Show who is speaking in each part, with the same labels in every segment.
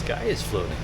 Speaker 1: sky is floating.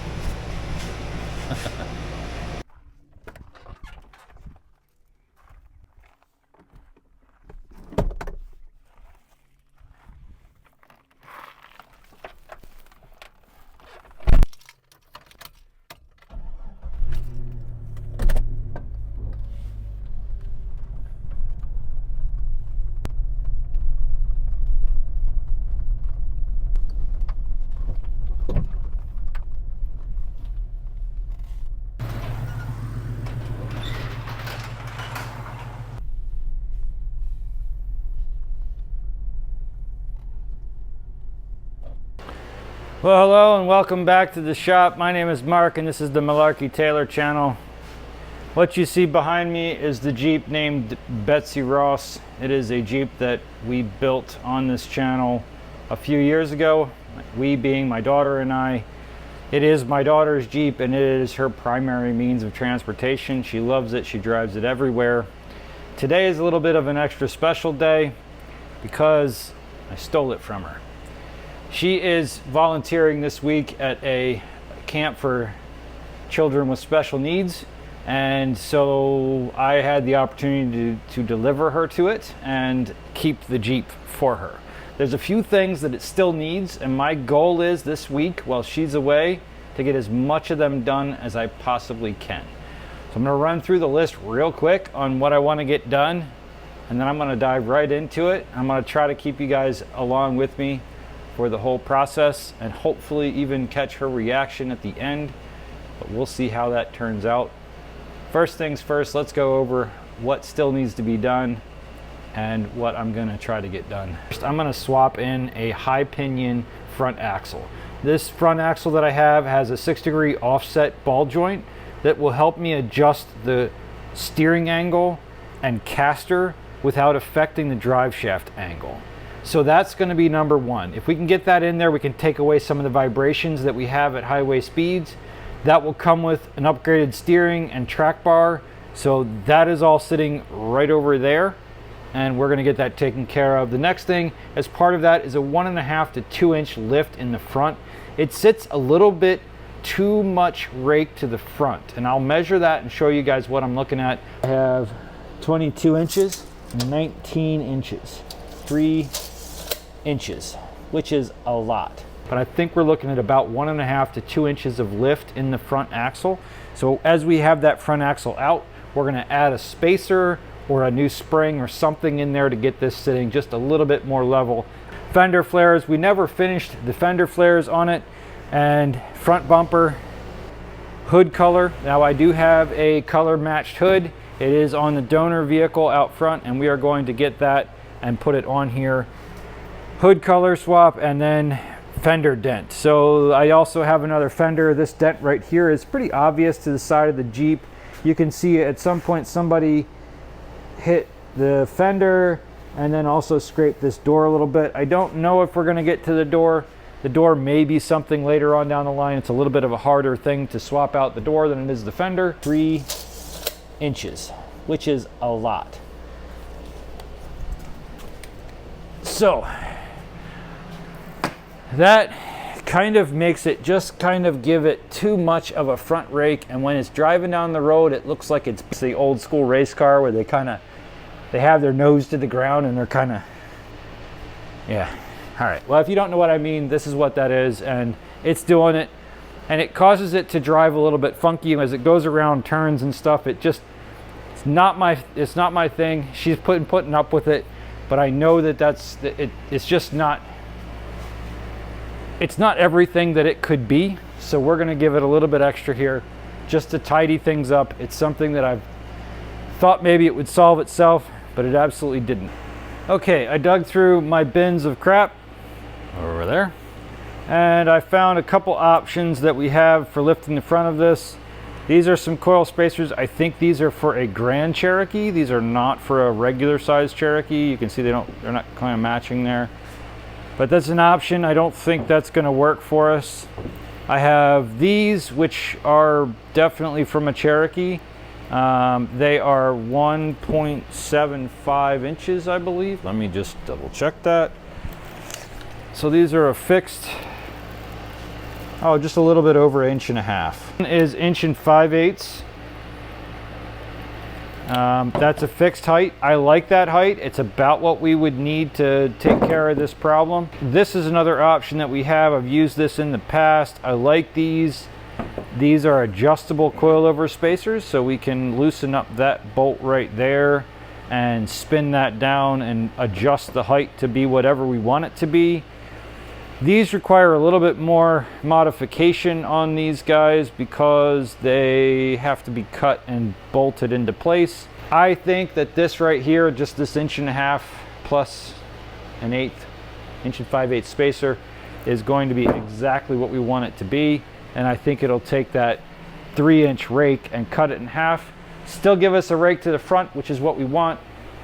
Speaker 1: Well, hello and welcome back to the shop. My name is Mark and this is the Malarkey Taylor channel. What you see behind me is the Jeep named Betsy Ross. It is a Jeep that we built on this channel a few years ago. We being my daughter and I. It is my daughter's Jeep and it is her primary means of transportation. She loves it. She drives it everywhere. Today is a little bit of an extra special day because I stole it from her. She is volunteering this week at a camp for children with special needs, and so I had the opportunity to deliver her to it and keep the Jeep for her. There's a few things that it still needs, and my goal is this week while she's away to get as much of them done as I possibly can. So I'm going to run through the list real quick on what I want to get done, and then I'm going to dive right into it. I'm going to try to keep you guys along with me for the whole process and hopefully even catch her reaction at the end, but we'll see how that turns out. First things first, let's go over what still needs to be done and what I'm going to try to get done. First, I'm going to swap in a high pinion front axle. This front axle that I have has a 6-degree offset ball joint that will help me adjust the steering angle and caster without affecting the drive shaft angle. So that's going to be number one. If we can get that in there, we can take away some of the vibrations that we have at highway speeds. That will come with an upgraded steering and track bar. So that is all sitting right over there, and we're going to get that taken care of. The next thing as part of that is a 1.5 to 2 inch lift in the front. It sits a little bit too much rake to the front, and I'll measure that and show you guys what I'm looking at. I have 22 inches, 19 inches, 3 inches, which is a lot, but I think we're looking at about 1.5 to 2 inches of lift in the front axle. So as we have that front axle out, we're going to add a spacer or a new spring or something in there to get this sitting just a little bit more level. Fender flares, we never finished the fender flares on it, and front bumper. Hood color, now I do have a color matched hood. It is on the donor vehicle out front, and we are going to get that and put it on here. Hood color swap, and then fender dent. So I also have another fender. This dent right here is pretty obvious to the side of the Jeep. You can see at some point somebody hit the fender and then also scraped this door a little bit. I don't know if we're going to get to the door. The door may be something later on down the line. It's a little bit of a harder thing to swap out the door than it is the fender. 3 inches, which is a lot. So that kind of makes it just kind of give it too much of a front rake, and when it's driving down the road it looks like it's the old school race car where they have their nose to the ground and they're kind of, yeah. All right, well, if you don't know what I mean, this is what that is, and it's doing it, and it causes it to drive a little bit funky as it goes around turns and stuff. It's not my thing. She's putting up with it, but I know that it's just not. It's not everything that it could be, so we're going to give it a little bit extra here just to tidy things up. It's something that I've thought maybe it would solve itself, but it absolutely didn't. Okay, I dug through my bins of crap over there, and I found a couple options that we have for lifting the front of this. These are some coil spacers. I think these are for a Grand Cherokee. These are not for a regular size Cherokee. You can see they're not kind of matching there. But that's an option. I don't think that's going to work for us. I have these, which are definitely from a Cherokee. They are 1.75 inches, I believe. Let me just double check that. So these are a fixed Oh, just a little bit over 1.5 inches. Is 1 5/8. That's a fixed height. I like that height. It's about what we would need to take care of this problem. This is another option that we have. I've used this in the past. I like these. These are adjustable coilover spacers, so we can loosen up that bolt right there and spin that down and adjust the height to be whatever we want it to be. These require a little bit more modification on these guys because they have to be cut and bolted into place. I think that this right here, just this 1.5 inches plus 1/8 inch and 5/8 spacer, is going to be exactly what we want it to be. And I think it'll take that 3-inch rake and cut it in half. Still give us a rake to the front, which is what we want,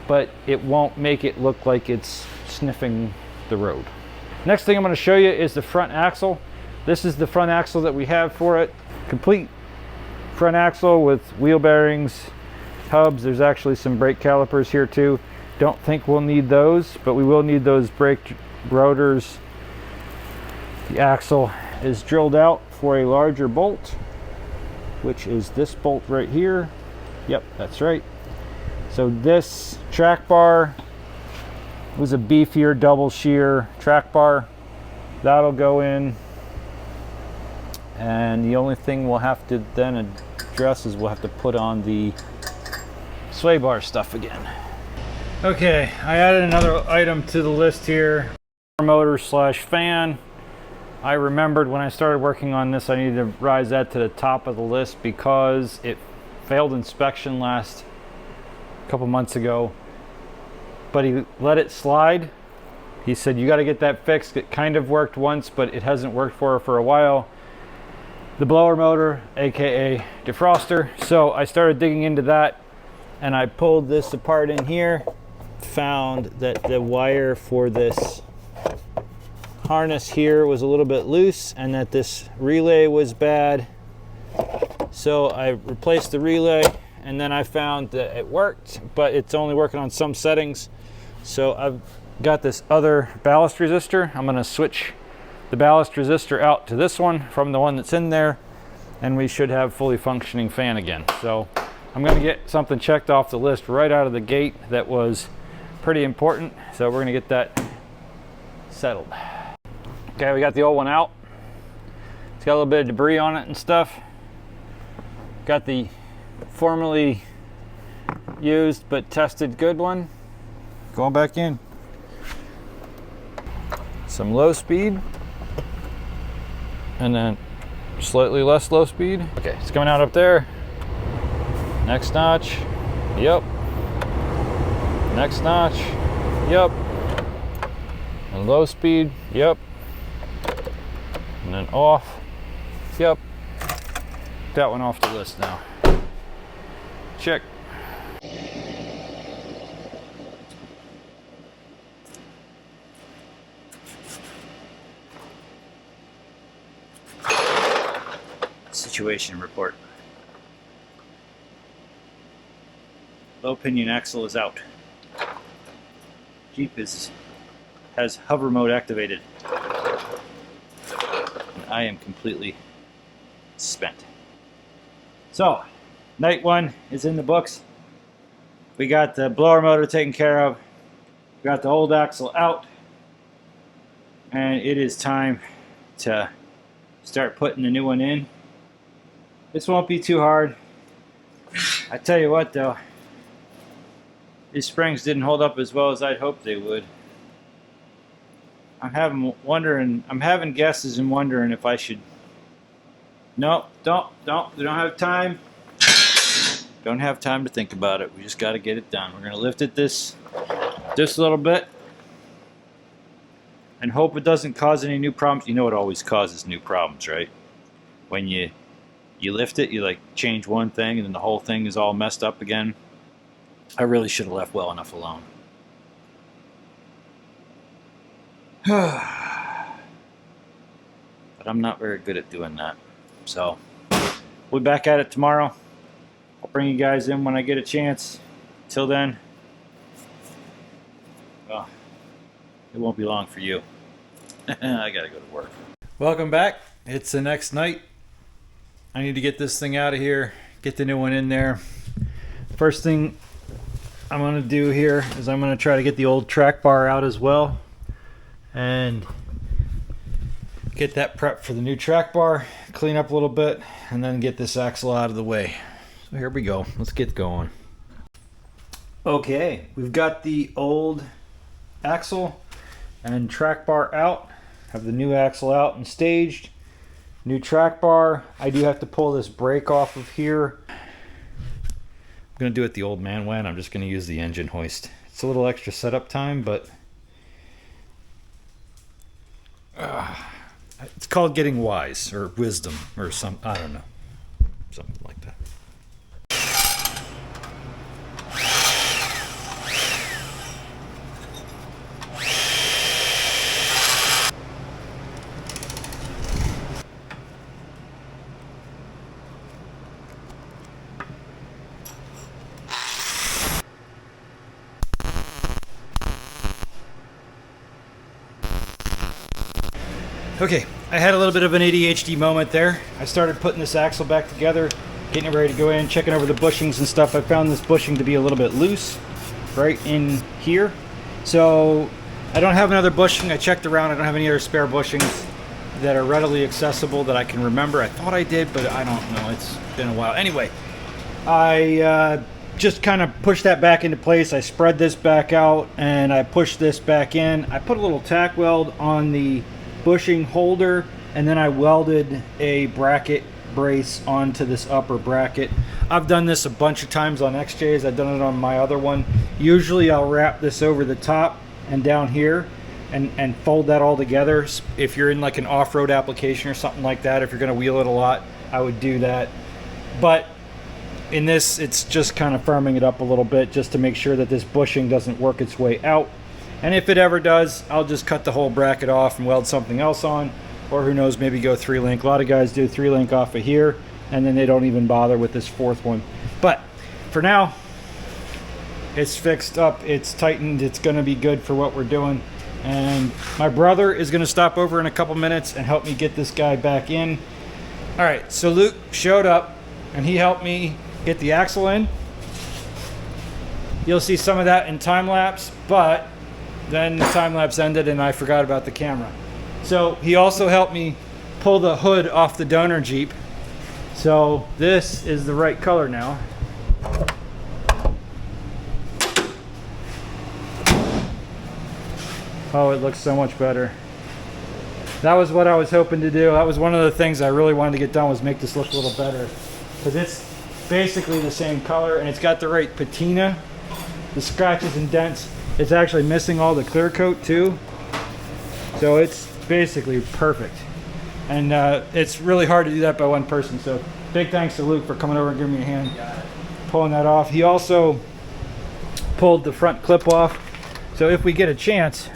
Speaker 1: but it won't make it look like it's sniffing the road. Next thing I'm going to show you is the front axle. This is the front axle that we have for it. Complete front axle with wheel bearings, hubs. There's actually some brake calipers here too. Don't think we'll need those, but we will need those brake rotors. The axle is drilled out for a larger bolt, which is this bolt right here. Yep, that's right. So this track bar was a beefier double shear track bar. That'll go in, and the only thing we'll have to then address is we'll have to put on the sway bar stuff again. Okay, I added another item to the list here, motor slash fan. I remembered when I started working on this I needed to rise that to the top of the list because it failed inspection last couple months ago, but he let it slide. He said, you got to get that fixed. It kind of worked once, but it hasn't worked for a while. The blower motor, aka defroster. So I started digging into that, and I pulled this apart in here, found that the wire for this harness here was a little bit loose and that this relay was bad. So I replaced the relay, and then I found that it worked, but it's only working on some settings. So I've got this other ballast resistor. I'm going to switch the ballast resistor out to this one from the one that's in there, and we should have fully functioning fan again. So I'm going to get something checked off the list right out of the gate that was pretty important. So we're going to get that settled. Okay, we got the old one out. It's got a little bit of debris on it and stuff. Got the formerly used but tested good one going back in. Some low speed, and then slightly less low speed. Okay, it's coming out up there. Next notch. Yep. Next notch. Yep. And low speed. Yep. And then off. Yep. That one off the list now. Check. Situation report. Low pinion axle is out. Jeep has hover mode activated. And I am completely spent. So, night one is in the books. We got the blower motor taken care of. We got the old axle out. And it is time to start putting the new one in. This won't be too hard. I tell you what though, these springs didn't hold up as well as I'd hoped they would. I'm having guesses and wondering if I should. No, don't have time. Don't have time to think about it. We just got to get it done. We're going to lift it this little bit and hope it doesn't cause any new problems. You know it always causes new problems, right? When you lift it, you like change one thing and then the whole thing is all messed up again. I really should have left well enough alone. But I'm not very good at doing that. So we'll be back at it tomorrow. I'll bring you guys in when I get a chance. Till then, it won't be long for you. I gotta go to work. Welcome back. It's the next night. I need to get this thing out of here, get the new one in there. First thing I'm going to do here is I'm going to try to get the old track bar out as well and get that prepped for the new track bar, clean up a little bit, and then get this axle out of the way. So here we go. Let's get going. Okay, we've got the old axle and track bar out. Have the new axle out and staged. New track bar. I do have to pull this brake off of here. I'm going to do it the old man way. I'm just going to use the engine hoist. It's a little extra setup time, but it's called getting wise or wisdom or some, I don't know, something like that. Okay, I had a little bit of an ADHD moment there. I started putting this axle back together, getting it ready to go in, checking over the bushings and stuff. I found this bushing to be a little bit loose right in here. So I don't have another bushing. I checked around. I don't have any other spare bushings that are readily accessible that I can remember. I thought I did, but I don't know. It's been a while. Anyway, I just kind of pushed that back into place. I spread this back out and I pushed this back in. I put a little tack weld on the bushing holder, and then I welded a bracket brace onto this upper bracket. I've done this a bunch of times on XJs. I've done it on my other one. Usually I'll wrap this over the top and down here and fold that all together. If you're in like an off-road application or something like that, if you're going to wheel it a lot, I would do that. But in this, it's just kind of firming it up a little bit just to make sure that this bushing doesn't work its way out. And if it ever does, I'll just cut the whole bracket off and weld something else on, or who knows, maybe go 3-link. A lot of guys do 3-link off of here, and then they don't even bother with this fourth one. But for now, it's fixed up, it's tightened, it's going to be good for what we're doing. And my brother is going to stop over in a couple minutes and help me get this guy back in. All right, so Luke showed up, and he helped me get the axle in. You'll see some of that in time lapse, but then the time lapse ended and I forgot about the camera. So he also helped me pull the hood off the donor Jeep. So this is the right color now. Oh, it looks so much better. That was what I was hoping to do. That was one of the things I really wanted to get done, was make this look a little better. Because it's basically the same color and it's got the right patina. The scratches and dents. It's actually missing all the clear coat too. So it's basically perfect. And it's really hard to do that by one person. So big thanks to Luke for coming over and giving me a hand pulling that off. He also pulled the front clip off. So if we get a chance,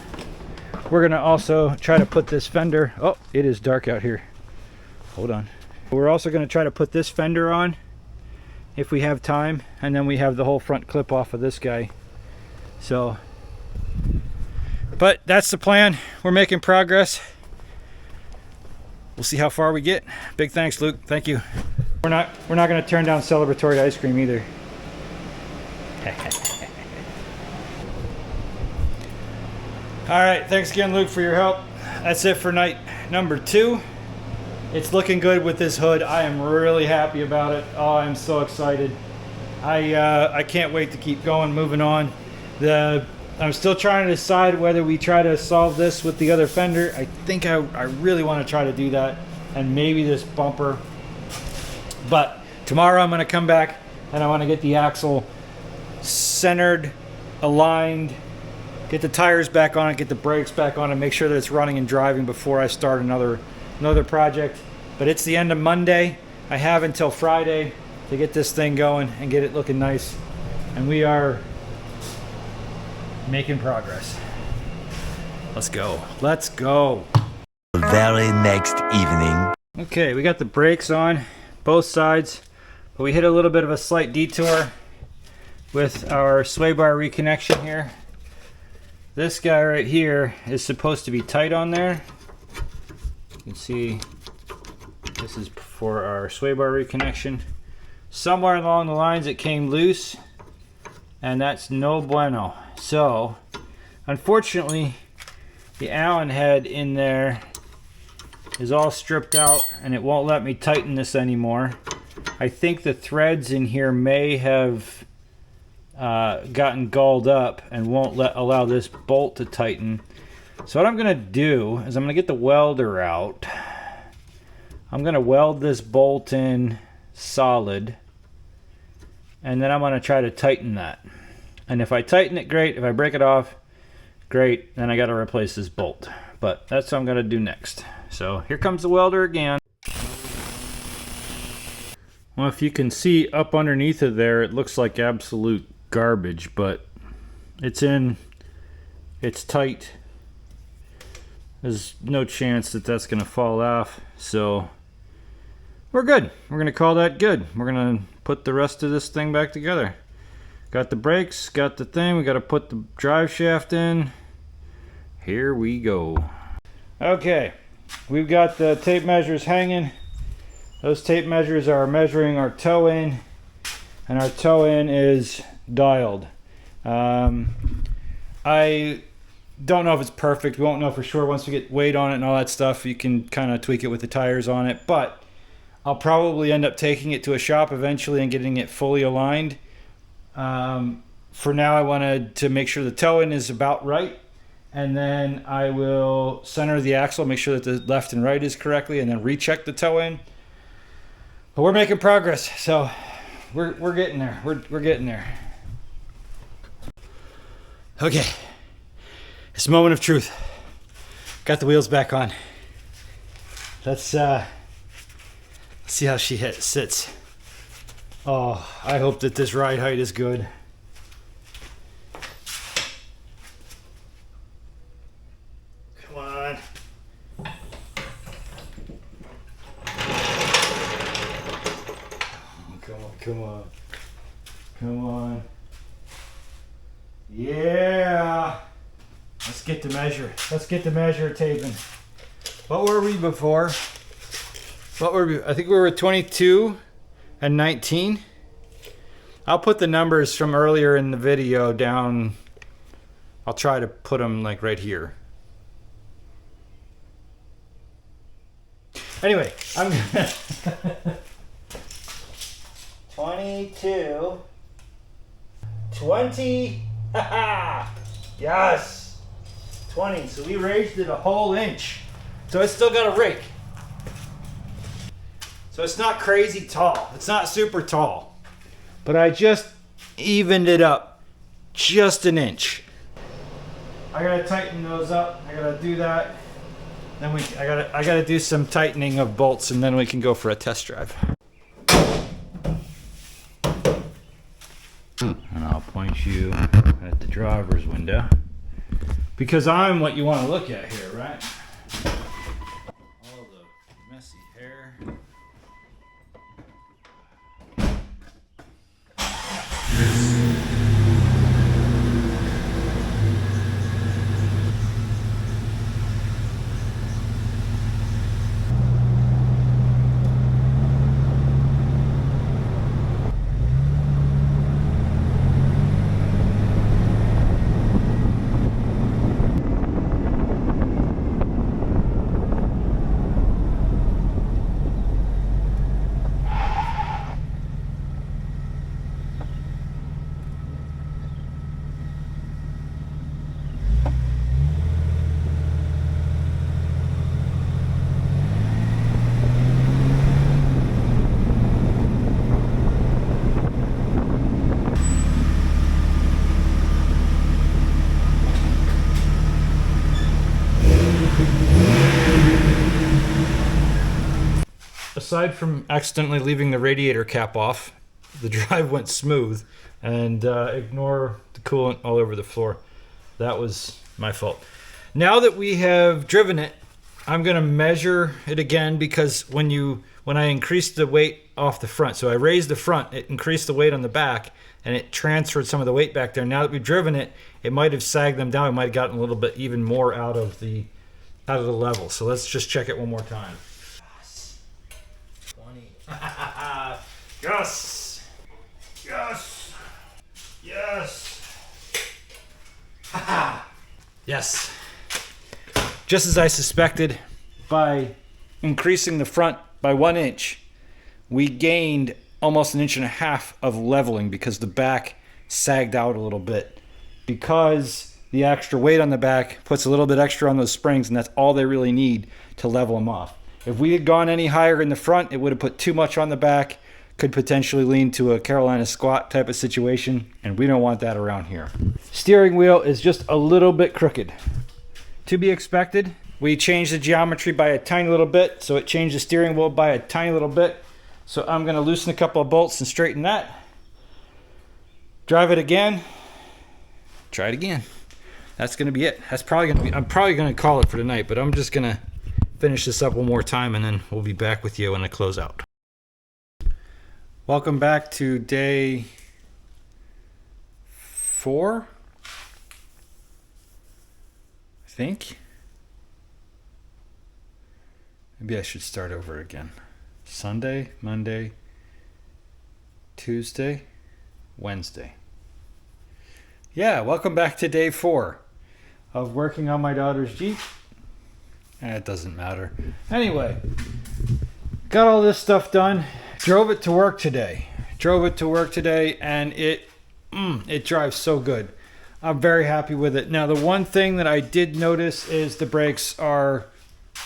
Speaker 1: we're gonna also try to put this fender. Oh, it is dark out here. Hold on. We're also gonna try to put this fender on if we have time. And then we have the whole front clip off of this guy. So, but that's the plan. We're making progress. We'll see how far we get. Big thanks, Luke. Thank you. We're not going to turn down celebratory ice cream either. All right, thanks again, Luke, for your help. That's it for night number 2. It's looking good with this hood. I am really happy about it. Oh, I'm so excited. I can't wait to keep going, moving on. I'm still trying to decide whether we try to solve this with the other fender. I think I really want to try to do that, and maybe this bumper. But tomorrow I'm going to come back and I want to get the axle centered, aligned, get the tires back on it, get the brakes back on it, make sure that it's running and driving before I start another project. But it's the end of Monday. I have until Friday to get this thing going and get it looking nice. And we are making progress. Let's go. Let's go.
Speaker 2: The very next evening.
Speaker 1: Okay, we got the brakes on both sides, but we hit a little bit of a slight detour with our sway bar reconnection here. This guy right here is supposed to be tight on there. You can see This is for our sway bar reconnection. Somewhere along the lines it came loose, and that's no bueno. So, unfortunately, the Allen head in there is all stripped out, and it won't let me tighten this anymore. I think the threads in here may have gotten galled up and won't allow this bolt to tighten. So what I'm going to do is I'm going to get the welder out. I'm going to weld this bolt in solid, and then I'm going to try to tighten that. And if I tighten it, great. If I break it off, great. Then I got to replace this bolt. But that's what I'm going to do next. So here comes the welder again. Well, if you can see up underneath of there, it looks like absolute garbage, but it's tight. There's no chance that that's going to fall off, so we're good. We're going to call that good. We're going to put the rest of this thing back together. Got the brakes, got the thing. We got to put the drive shaft in. Here we go. Okay, we've got the tape measures hanging. Those tape measures are measuring our toe in, and our toe in is dialed. I don't know if it's perfect. We won't know for sure once we get weight on it and all that stuff. You can kind of tweak it with the tires on it, but I'll probably end up taking it to a shop eventually and getting it fully aligned. For now, I wanted to make sure the toe in is about right, and then I will center the axle, make sure that the left and right is correctly, and then recheck the toe in. But we're making progress, so we're getting there. We're getting there. Okay, it's a moment of truth. Got the wheels back on. Let's see how she sits. Oh, I hope that this ride height is good. Come on. Come on. Come on. Yeah. Let's get the measure. Let's get the measure taping. What were we before? What were we? I think we were 22 and 19. I'll put the numbers from earlier in the video down. I'll try to put them like right here. Anyway, I'm gonna 22, 20, haha, yes, 20. So we raised it a whole inch. So it's still got a rake. So it's not crazy tall. It's not super tall. But I just evened it up just an inch. I gotta tighten those up. I gotta do that. Then I gotta do some tightening of bolts, and then we can go for a test drive. And I'll point you at the driver's window, because I'm what you want to look at here, right? All the messy hair. Aside from accidentally leaving the radiator cap off, the drive went smooth, and ignore the coolant all over the floor. That was my fault. Now that we have driven it, I'm gonna measure it again, because when I increased the weight off the front, so I raised the front, it increased the weight on the back, and it transferred some of the weight back there. Now that we've driven it, it might have sagged them down. It might have gotten a little bit even more out of the level. So let's just check it one more time. Yes! Yes! Yes! Haha! Yes. Just as I suspected, by increasing the front by 1 inch, we gained almost 1.5 inches of leveling because the back sagged out a little bit. Because the extra weight on the back puts a little bit extra on those springs, and that's all they really need to level them off. If we had gone any higher in the front, it would have put too much on the back, could potentially lean to a Carolina squat type of situation, and we don't want that around here. Steering wheel is just a little bit crooked. To be expected. We changed the geometry by a tiny little bit, so it changed the steering wheel by a tiny little bit. So I'm going to loosen a couple of bolts and straighten that. Drive it again. Try it again. That's going to be it. That's probably going to be, I'm probably going to call it for tonight, but I'm just going to finish this up one more time and then we'll be back with you when I close out. Welcome back to day 4, I think. Maybe I should start over again. Sunday, Monday, Tuesday, Wednesday. Yeah, welcome back to day 4 of working on my daughter's Jeep. It doesn't matter. Anyway, got all this stuff done. Drove it to work today. And it drives so good. I'm very happy with it. Now, the one thing that I did notice is the brakes are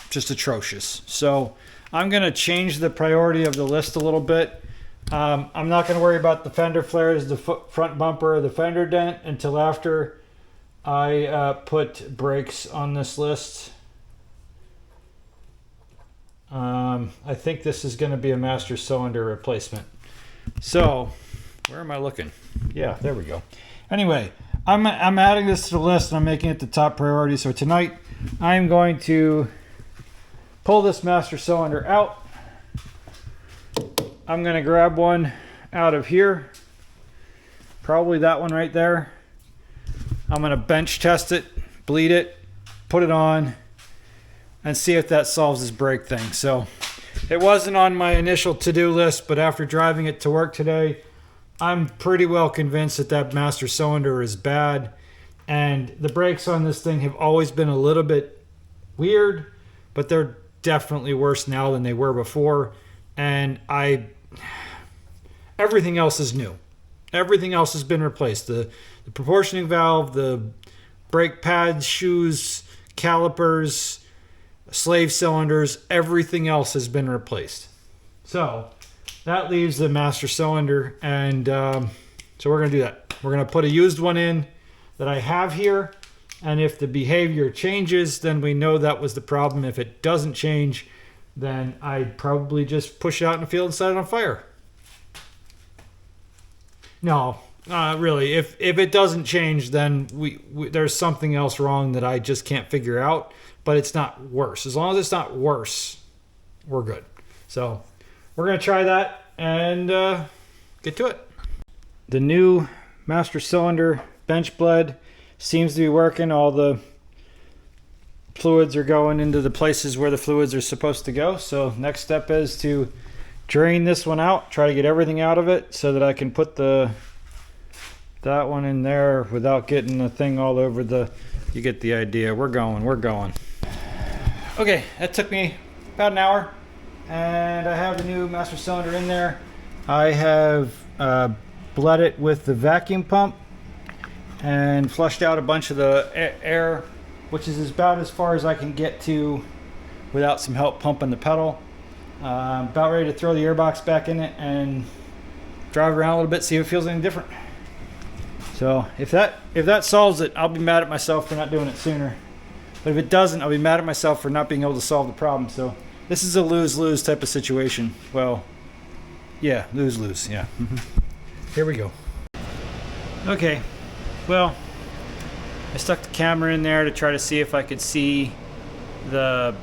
Speaker 1: just atrocious. So I'm going to change the priority of the list a little bit. I'm not going to worry about the fender flares, the front bumper, or the fender dent until after I put brakes on this list. I think this is going to be a master cylinder replacement. So where am I looking? Yeah, there we go. Anyway, I'm adding this to the list and I'm making it the top priority. So tonight I'm going to pull this master cylinder out. I'm going to grab one out of here. Probably that one right there. I'm going to bench test it, bleed it, put it on, and see if that solves this brake thing. So it wasn't on my initial to-do list, but after driving it to work today, I'm pretty well convinced that that master cylinder is bad. And the brakes on this thing have always been a little bit weird, but they're definitely worse now than they were before. And everything else is new. Everything else has been replaced. The proportioning valve, the brake pads, shoes, calipers, slave cylinders, everything else has been replaced. So that leaves the master cylinder, and so we're going to do that. We're going to put a used one in that I have here, and if the behavior changes, then we know that was the problem. If it doesn't change, then I'd probably just push it out in the field and set it on fire. No, really. If it doesn't change, then there's something else wrong that I just can't figure out. But it's not worse. As long as it's not worse, we're good. So we're going to try that and get to it. The new master cylinder bench bled seems to be working. All the fluids are going into the places where the fluids are supposed to go. So next step is to drain this one out, try to get everything out of it so that I can put that one in there without getting the thing all over you get the idea. We're going. Okay, that took me about an hour, and I have the new master cylinder in there. I have bled it with the vacuum pump and flushed out a bunch of the air, which is about as far as I can get to without some help pumping the pedal. About ready to throw the airbox back in it and drive around a little bit, see if it feels any different. So if that solves it, I'll be mad at myself for not doing it sooner. But if it doesn't, I'll be mad at myself for not being able to solve the problem. So this is a lose-lose type of situation. Well, yeah, lose-lose, yeah. Here we go. Okay, well, I stuck the camera in there to try to see if I could see the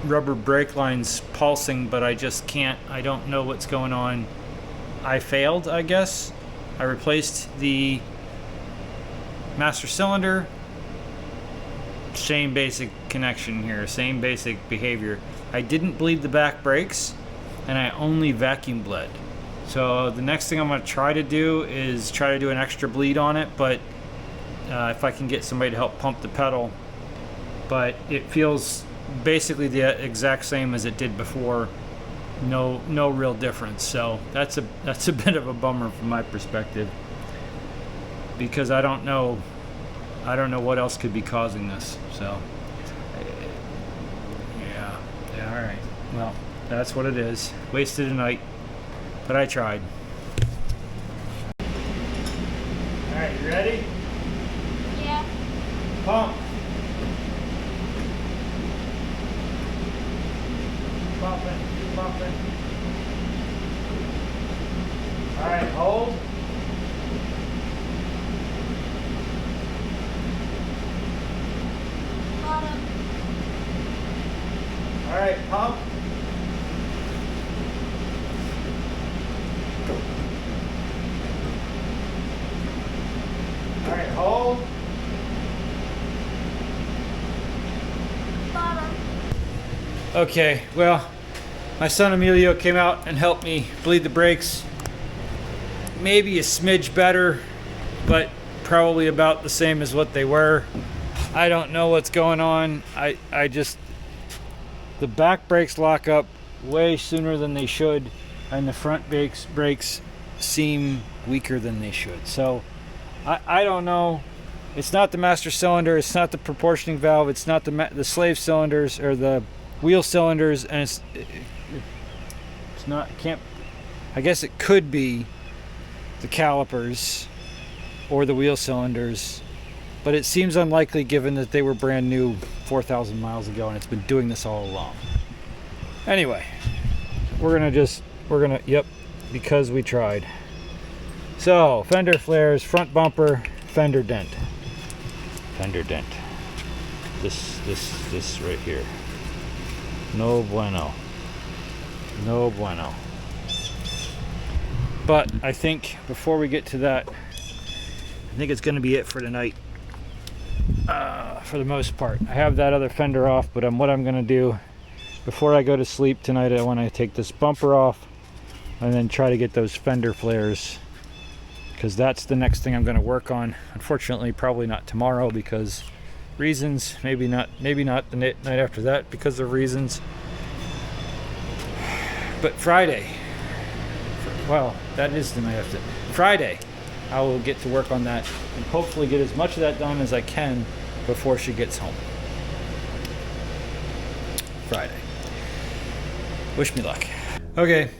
Speaker 1: rubber brake lines pulsing, but I just can't. I don't know what's going on. I failed, I guess. I replaced the master cylinder. Same basic connection here, same basic behavior. I didn't bleed the back brakes. and I only vacuum bled. So the next thing I'm going to try to do is try to do an extra bleed on it, but if I can get somebody to help pump the pedal. But it feels basically the exact same as it did before. No real difference. So that's a bit of a bummer from my perspective, because I don't know what else could be causing this. So yeah, all right. Well, that's what it is. Wasted a night, but I tried. All right, you ready?
Speaker 3: Yeah.
Speaker 1: Pump. Pumping. All right, hold.
Speaker 3: Bottom.
Speaker 1: All right, pump. All right, hold.
Speaker 3: Bottom.
Speaker 1: Okay, well, my son Emilio came out and helped me bleed the brakes. Maybe a smidge better, but probably about the same as what they were. I don't know what's going on. I just, the back brakes lock up way sooner than they should, and the front brakes seem weaker than they should. So I don't know. It's not the master cylinder, it's not the proportioning valve, it's not the slave cylinders or the wheel cylinders, and it's not, I guess it could be the calipers or the wheel cylinders, but it seems unlikely given that they were brand new 4,000 miles ago and it's been doing this all along. Anyway, yep, because we tried. So, fender flares, front bumper, fender dent. This right here. No bueno. But I think before we get to that, I think it's going to be it for tonight. For the most part, I have that other fender off, but what I'm going to do before I go to sleep tonight, I want to take this bumper off and then try to get those fender flares, because that's the next thing I'm going to work on. Unfortunately, probably not tomorrow because reasons. Maybe not the night after that because of reasons. But Friday, well, that is the night after. Friday, I will get to work on that and hopefully get as much of that done as I can before she gets home. Friday. Wish me luck. Okay,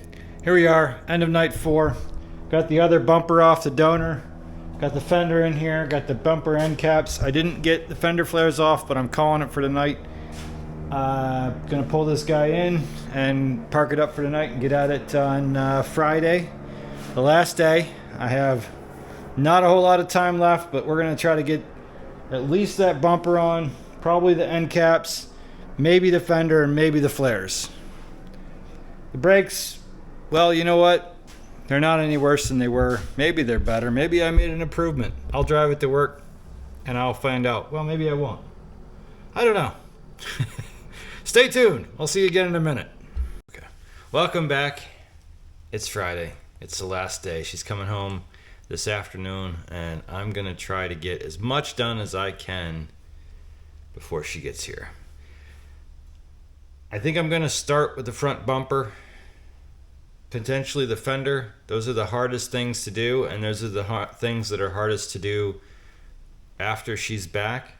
Speaker 1: here we are, end of night 4. Got the other bumper off the donor. Got the fender in here, got the bumper end caps. I didn't get the fender flares off, but I'm calling it for tonight. Gonna pull this guy in and park it up for tonight and get at it on Friday, the last day. I have not a whole lot of time left, but we're gonna try to get at least that bumper on, probably the end caps, maybe the fender, and maybe the flares. The brakes, well, you know what? They're not any worse than they were. Maybe they're better. Maybe I made an improvement. I'll drive it to work and I'll find out. Well, maybe I won't. I don't know. Stay tuned. I'll see you again in a minute. Okay. Welcome back. It's Friday. It's the last day. She's coming home this afternoon, and I'm going to try to get as much done as I can before she gets here. I think I'm going to start with the front bumper, potentially the fender. Those are the hardest things to do, and those are the things that are hardest to do after she's back.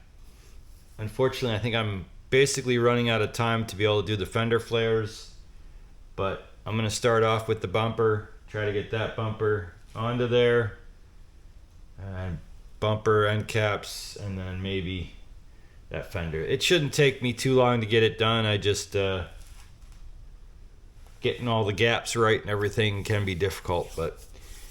Speaker 1: Unfortunately, I think I'm basically running out of time to be able to do the fender flares, but I'm going to start off with the bumper, try to get that bumper onto there, and bumper end caps, and then maybe that fender. It shouldn't take me too long to get it done. I just getting all the gaps right and everything can be difficult, but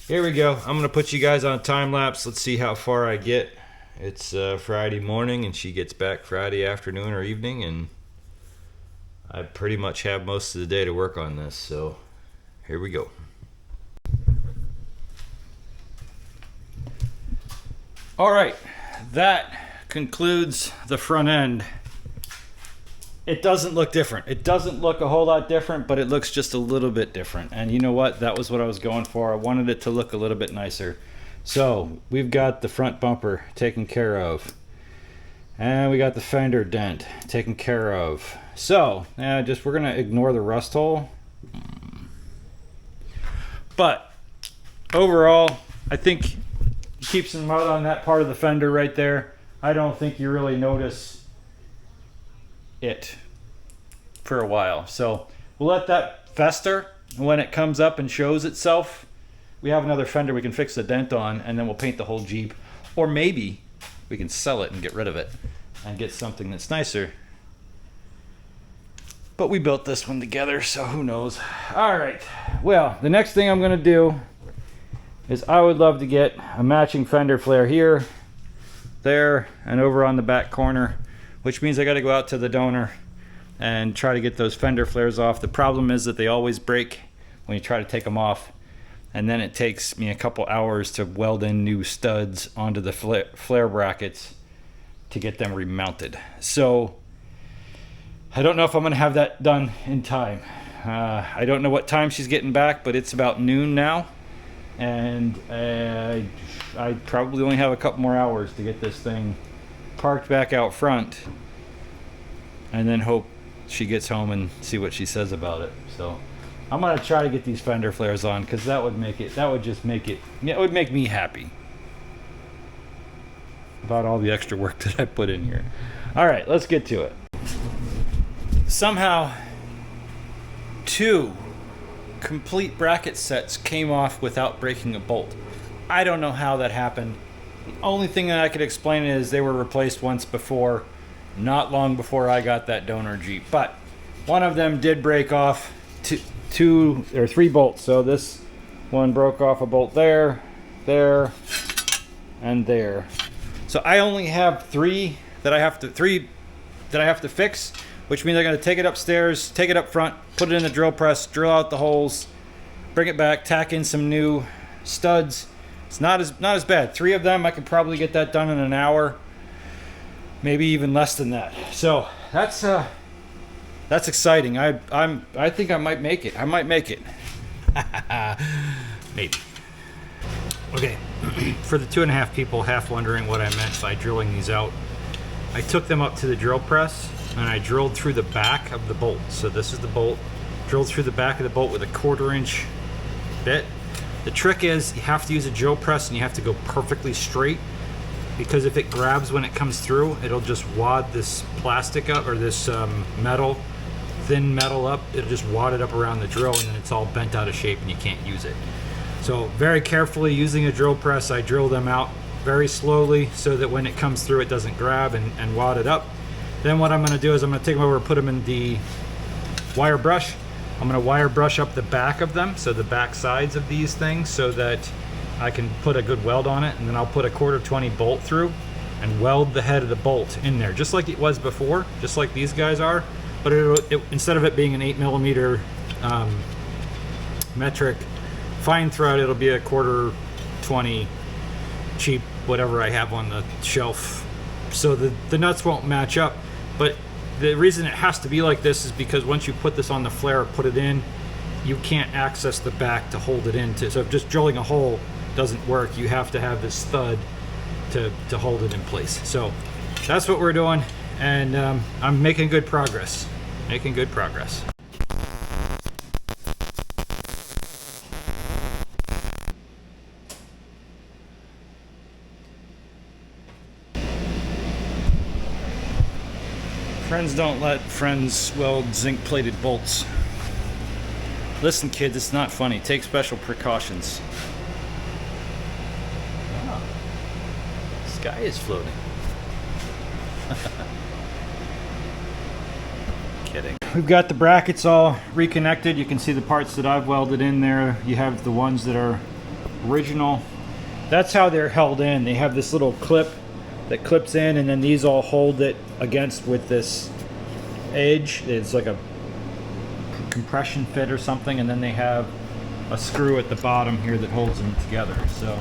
Speaker 1: here we go. I'm going to put you guys on a time lapse. Let's see how far I get. It's Friday morning and she gets back Friday afternoon or evening, and I pretty much have most of the day to work on this, so here we go. All right, that concludes the front end. it doesn't look different. It doesn't look a whole lot different, but it looks just a little bit different. And you know what? That was what I was going for. I wanted it to look a little bit nicer. So we've got the front bumper taken care of. And we got the fender dent taken care of. So we're gonna ignore the rust hole. But overall, I think keep some mud on that part of the fender right there. I don't think you really notice it for a while. So we'll let that fester. When it comes up and shows itself, we have another fender we can fix the dent on, and then we'll paint the whole Jeep. Or maybe we can sell it and get rid of it and get something that's nicer. But we built this one together, so who knows. All right, well, the next thing I'm gonna do is I would love to get a matching fender flare here, there, and over on the back corner, which means I got to go out to the donor and try to get those fender flares off. The problem is that they always break when you try to take them off, and then it takes me a couple hours to weld in new studs onto the flare brackets to get them remounted. So I don't know if I'm going to have that done in time. I don't know what time she's getting back, but it's about noon now, and I probably only have a couple more hours to get this thing parked back out front, and then hope she gets home and see what she says about it. So I'm gonna try to get these fender flares on, because that would make it, it would make me happy about all the extra work that I put in here. All right, let's get to it. Somehow 2 complete bracket sets came off without breaking a bolt. I don't know how that happened. The only thing that I could explain is they were replaced once before, not long before I got that donor Jeep. But one of them did break off 2 or 3 bolts. So this one broke off a bolt there, there, and there. So I only have 3 that I have to fix, which means I got to take it upstairs, take it up front, put it in the drill press, drill out the holes, bring it back, tack in some new studs. It's not as bad. 3 of them, I could probably get that done in an hour, maybe even less than that. So that's exciting. I think I might make it. Maybe. Okay. For the 2.5 people half wondering what I meant by drilling these out, I took them up to the drill press and I drilled through the back of the bolt. So this is the bolt. Drilled through the back of the bolt with a 1/4 inch bit. The trick is you have to use a drill press and you have to go perfectly straight, because if it grabs when it comes through, it'll just wad this plastic up, or this thin metal up. It'll just wad it up around the drill, and then it's all bent out of shape and you can't use it. So very carefully, using a drill press, I drill them out very slowly so that when it comes through it doesn't grab and wad it up. Then what I'm going to do is I'm going to take them over and put them in the wire brush. I'm going to wire brush up the back of them, so the back sides of these things, so that I can put a good weld on it, and then I'll put a 1/4 bolt through and weld the head of the bolt in there, just like it was before, just like these guys are. But instead of it being an 8mm metric fine thread, it'll be a 1/4 cheap whatever I have on the shelf, so the nuts won't match up. But the reason it has to be like this is because once you put this on the flare, put it in, you can't access the back to hold it in. So if just drilling a hole doesn't work, you have to have this stud to hold it in place. So that's what we're doing, and I'm making good progress. Friends don't let friends weld zinc-plated bolts. Listen, kids, it's not funny. Take special precautions. Oh, sky is floating. Kidding. We've got the brackets all reconnected. You can see the parts that I've welded in there. You have the ones that are original. That's how they're held in. They have this little clip that clips in, and then these all hold it against with this edge. It's like a compression fit or something, and then they have a screw at the bottom here that holds them together. So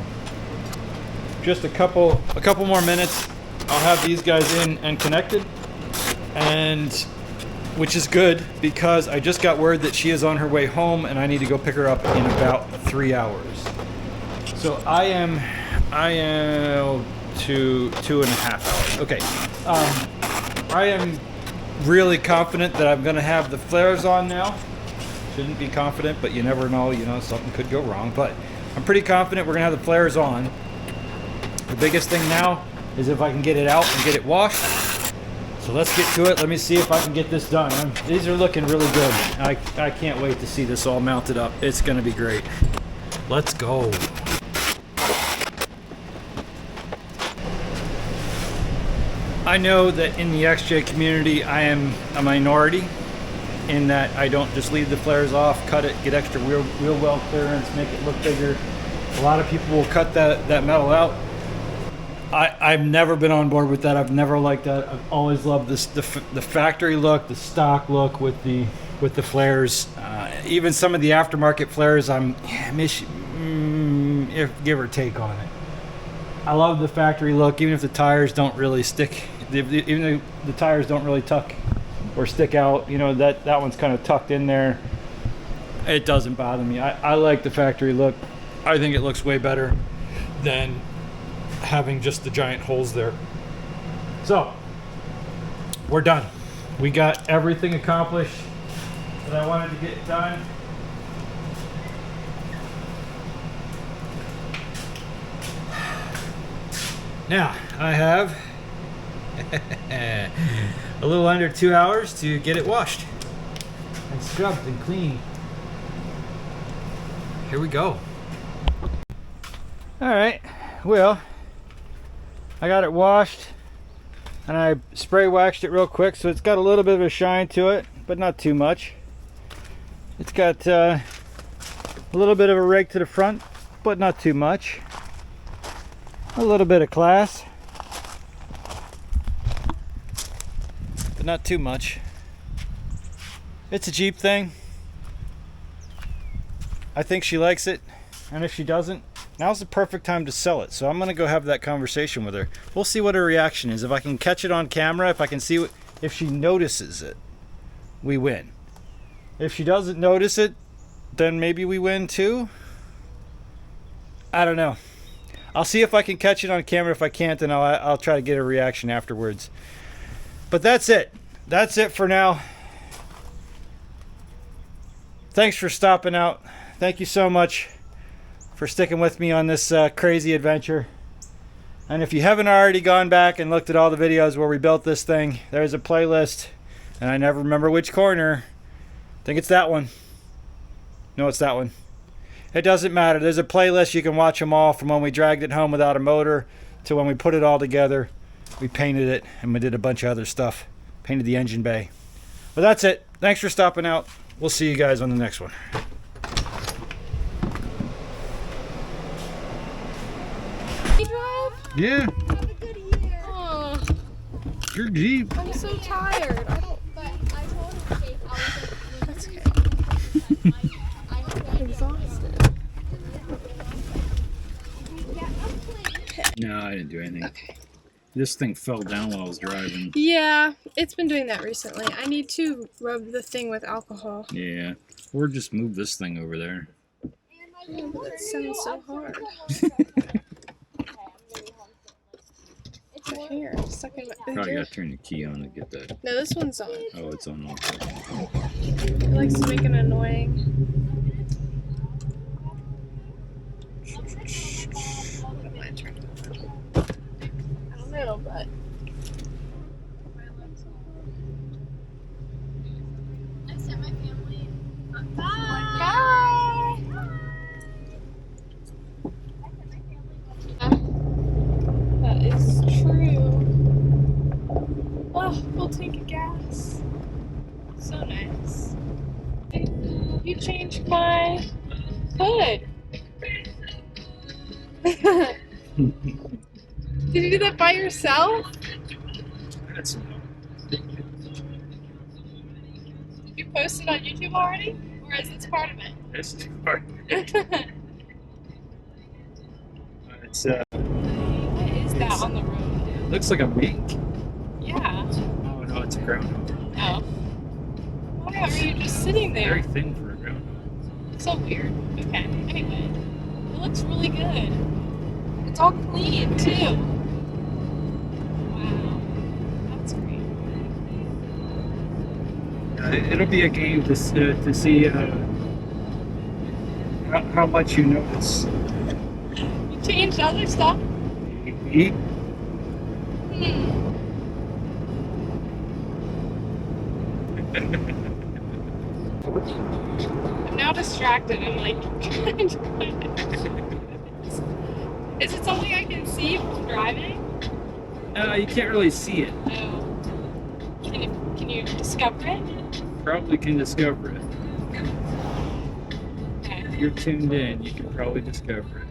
Speaker 1: just a couple more minutes, I'll have these guys in and connected, and which is good because I just got word that she is on her way home and I need to go pick her up in about 3 hours. So I am 2.5 hours. Okay. I am really confident that I'm gonna have the flares on now. Shouldn't be confident, but you never know, you know, something could go wrong. But I'm pretty confident we're gonna have the flares on. The biggest thing now is if I can get it out and get it washed. So let's get to it. Let me see if I can get this done. These are looking really good. I can't wait to see this all mounted up. It's gonna be great. Let's go. I know that in the XJ community, I am a minority in that I don't just leave the flares off, cut it, get extra wheel well clearance, make it look bigger. A lot of people will cut that metal out. I've never been on board with that. I've never liked that. I've always loved this, the factory look, the stock look with the flares. Even some of the aftermarket flares, give or take on it. I love the factory look, even if the tires don't really stick. Even though the tires don't really tuck or stick out, you know, that one's kind of tucked in there. It doesn't bother me. I like the factory look. I think it looks way better than having just the giant holes there. So we're done. We got everything accomplished that I wanted to get done. Now I have a little under 2 hours to get it washed and scrubbed and cleaned. Here we go. All right, well, I got it washed and I spray waxed it real quick, so it's got a little bit of a shine to it, but not too much. It's got a little bit of a rake to the front, but not too much. A little bit of class, but not too much. It's a Jeep thing. I think she likes it, and if she doesn't, now's the perfect time to sell it. So I'm gonna go have that conversation with her. We'll see what her reaction is. If I can catch it on camera, if I can see if she notices it, we win. If she doesn't notice it, then maybe we win too. I don't know. I'll see if I can catch it on camera. If I can't, then I'll try to get a reaction afterwards. But that's it. That's it for now. Thanks for stopping out. Thank you so much for sticking with me on this crazy adventure. And if you haven't already gone back and looked at all the videos where we built this thing, there's a playlist. And I never remember which corner. I think it's that one. No, it's that one. It doesn't matter. There's a playlist. You can watch them all from when we dragged it home without a motor to when we put it all together. We painted it and we did a bunch of other stuff. Painted the engine bay. But that's it. Thanks for stopping out. We'll see you guys on the next one.
Speaker 3: You drive?
Speaker 1: Yeah.
Speaker 3: Have a good year. Oh,
Speaker 1: Your Jeep.
Speaker 3: I'm so tired. I don't. But I told him that's okay. I'm exhausted.
Speaker 1: No, I didn't do anything.
Speaker 3: Okay.
Speaker 1: This thing fell down while I was driving.
Speaker 3: Yeah, it's been doing that recently. I need to rub the thing with alcohol.
Speaker 1: Yeah. Or just move this thing over there.
Speaker 3: That sounds so hard. My hair stuck in my
Speaker 1: Probably gotta turn the key on to get that.
Speaker 3: No, this one's on.
Speaker 1: Oh, it's on also.
Speaker 3: It likes to make an annoying. What am I turning on? I don't know, but. I sent my family. Bye! That is true. Oh, full tank of gas. So nice. You changed my hood. Did you do that by yourself?
Speaker 1: That's
Speaker 3: Did you post it on YouTube already? Or is this part of it?
Speaker 1: This is part. It's
Speaker 3: What is that on the road?
Speaker 1: looks like a mink.
Speaker 3: Yeah.
Speaker 1: Oh no, it's a groundhog.
Speaker 3: Oh. or are you just sitting there?
Speaker 1: Very thin for a ground.
Speaker 3: It's so weird. Okay. Anyway, it looks really good. It's all clean too. Wow, that's great.
Speaker 1: It'll be a game to see how much you notice.
Speaker 3: You changed other stuff.
Speaker 1: Eat.
Speaker 3: I'm now distracted. I'm like, is it something I can see while driving?
Speaker 1: You can't really see it.
Speaker 3: No. Can you discover it?
Speaker 1: Probably can discover it.
Speaker 3: Okay.
Speaker 1: If you're tuned in, you can probably discover it.